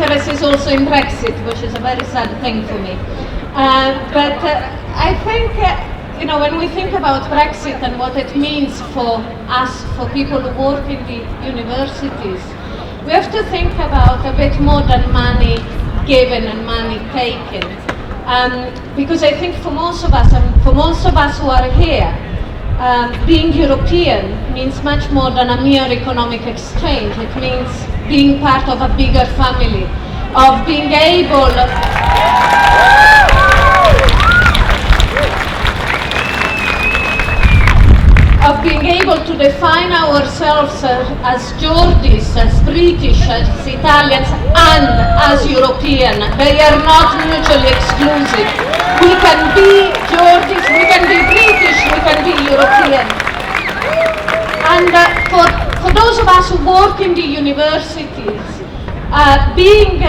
interest is also in Brexit, which is a very sad thing for me. But I think, when we think about Brexit and what it means for us, for people who work in the universities, we have to think about a bit more than money given and money taken. Because I think for most of us, and for most of us who are here, being European means much more than a mere economic exchange. It means being part of a bigger family, of being able to define ourselves as Geordies, as British, as Italians, and as European. They are not mutually exclusive. We can be Geordies, we can be British, we can be European. And for those of us who work in the universities, being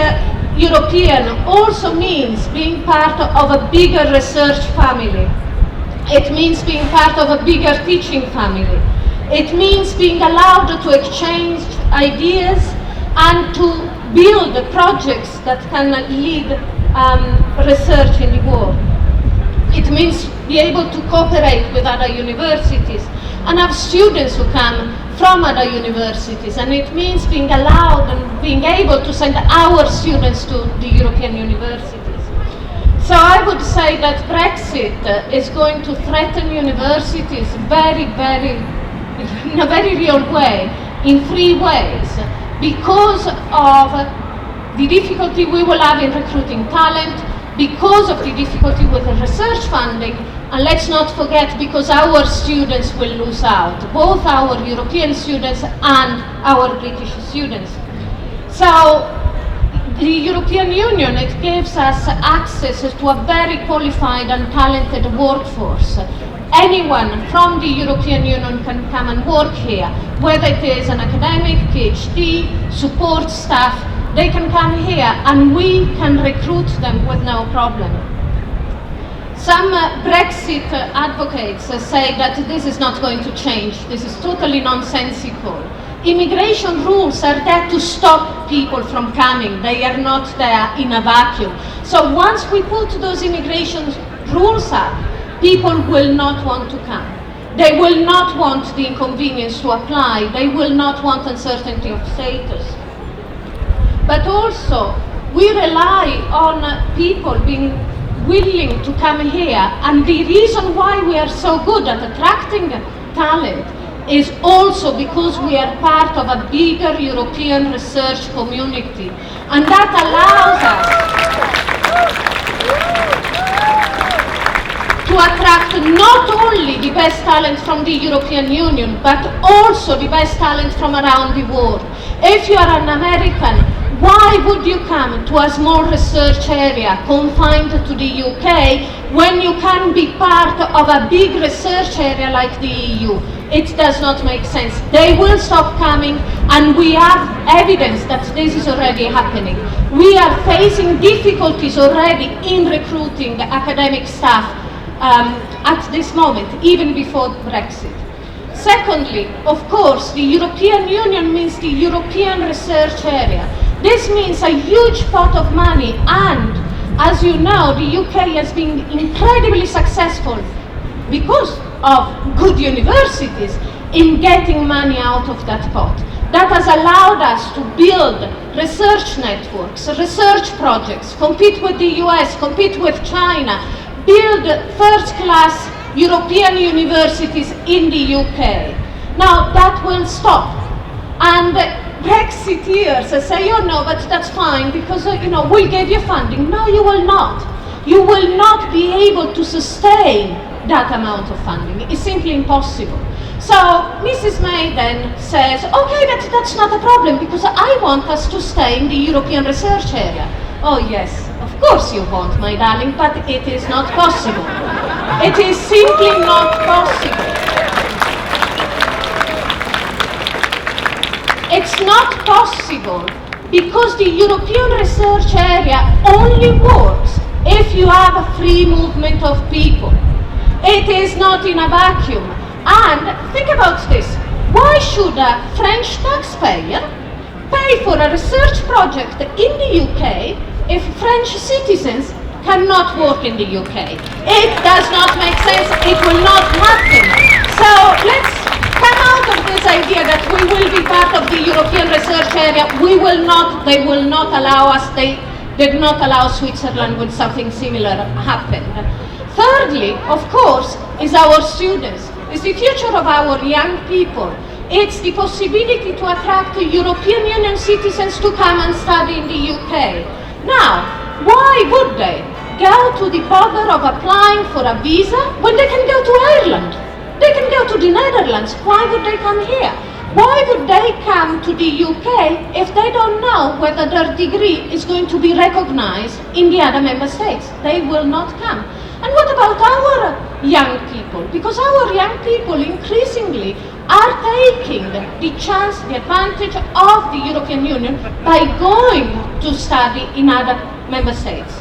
European also means being part of a bigger research family. It means being part of a bigger teaching family. It means being allowed to exchange ideas and to build projects that can lead research in the world. It means be able to cooperate with other universities and have students who come from other universities, and it means being allowed and being able to send our students to the European universities. So I would say that Brexit is going to threaten universities in a very real way, in 3 ways, because of the difficulty we will have in recruiting talent, because of the difficulty with the research funding, and let's not forget, because our students will lose out, both our European students and our British students. So the European Union, it gives us access to a very qualified and talented workforce. Anyone from the European Union can come and work here, whether it is an academic, PhD, support staff, they can come here and we can recruit them with no problem. Some Brexit advocates say that this is not going to change. This is totally nonsensical. Immigration rules are there to stop people from coming. They are not there in a vacuum. So once we put those immigration rules up, people will not want to come. They will not want the inconvenience to apply. They will not want uncertainty of status. But also, we rely on people being willing to come here, and the reason why we are so good at attracting talent is also because we are part of a bigger European research community, and that allows us to attract not only the best talent from the European Union, but also the best talent from around the world. If you are an American, why would you come to a small research area confined to the UK when you can be part of a big research area like the EU? It does not make sense. They will stop coming, and we have evidence that this is already happening. We are facing difficulties already in recruiting academic staff at this moment, even before Brexit. Secondly, of course, the European Union means the European research area. This means a huge pot of money, and as you know, the UK has been incredibly successful because of good universities in getting money out of that pot. That has allowed us to build research networks, research projects, compete with the US, compete with China, build first-class European universities in the UK. Now that will stop, and Brexiteers say, oh no, but that's fine because we'll give you funding. No, you will not. You will not be able to sustain that amount of funding. It's simply impossible. So Mrs. May then says, okay, that's not a problem because I want us to stay in the European research area. Oh yes, of course you want, my darling, but it is not possible. It is simply not possible. It's not possible because the European research area only works if you have a free movement of people. It is not in a vacuum. And think about this. Why should a French taxpayer pay for a research project in the UK if French citizens cannot work in the UK. It does not make sense, it will not happen. So let's come out of this idea that we will be part of the European research area. We will not, they will not allow us, they did not allow Switzerland when something similar happened. Thirdly, of course, is our students. It's the future of our young people. It's the possibility to attract European Union citizens to come and study in the UK. Now, why would they go to the bother of applying for a visa when they can go to Ireland? They can go to the Netherlands. Why would they come here? Why would they come to the UK if they don't know whether their degree is going to be recognized in the other member states? They will not come. And what about our young people? Because our young people increasingly are taking the chance, the advantage of the European Union by going to study in other member states.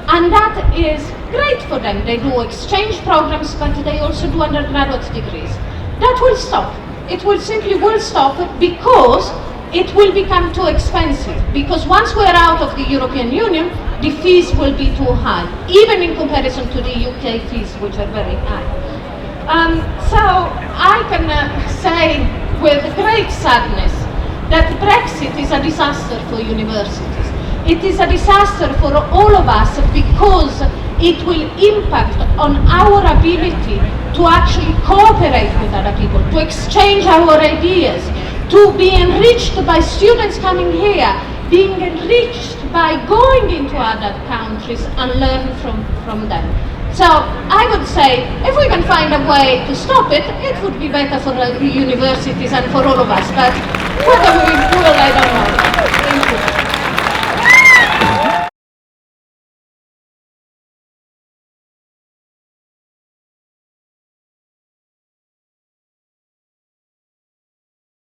And that is great for them. They do exchange programs, but they also do undergraduate degrees. That will stop. It will simply stop because it will become too expensive. Because once we're out of the European Union, the fees will be too high, even in comparison to the UK fees, which are very high. So I can say with great sadness that Brexit is a disaster for universities. It is a disaster for all of us because it will impact on our ability to actually cooperate with other people, to exchange our ideas, to be enriched by students coming here, being enriched by going into other countries and learn from them. So I would say, if we can find a way to stop it, it would be better for the universities and for all of us. But whether we will, I don't know.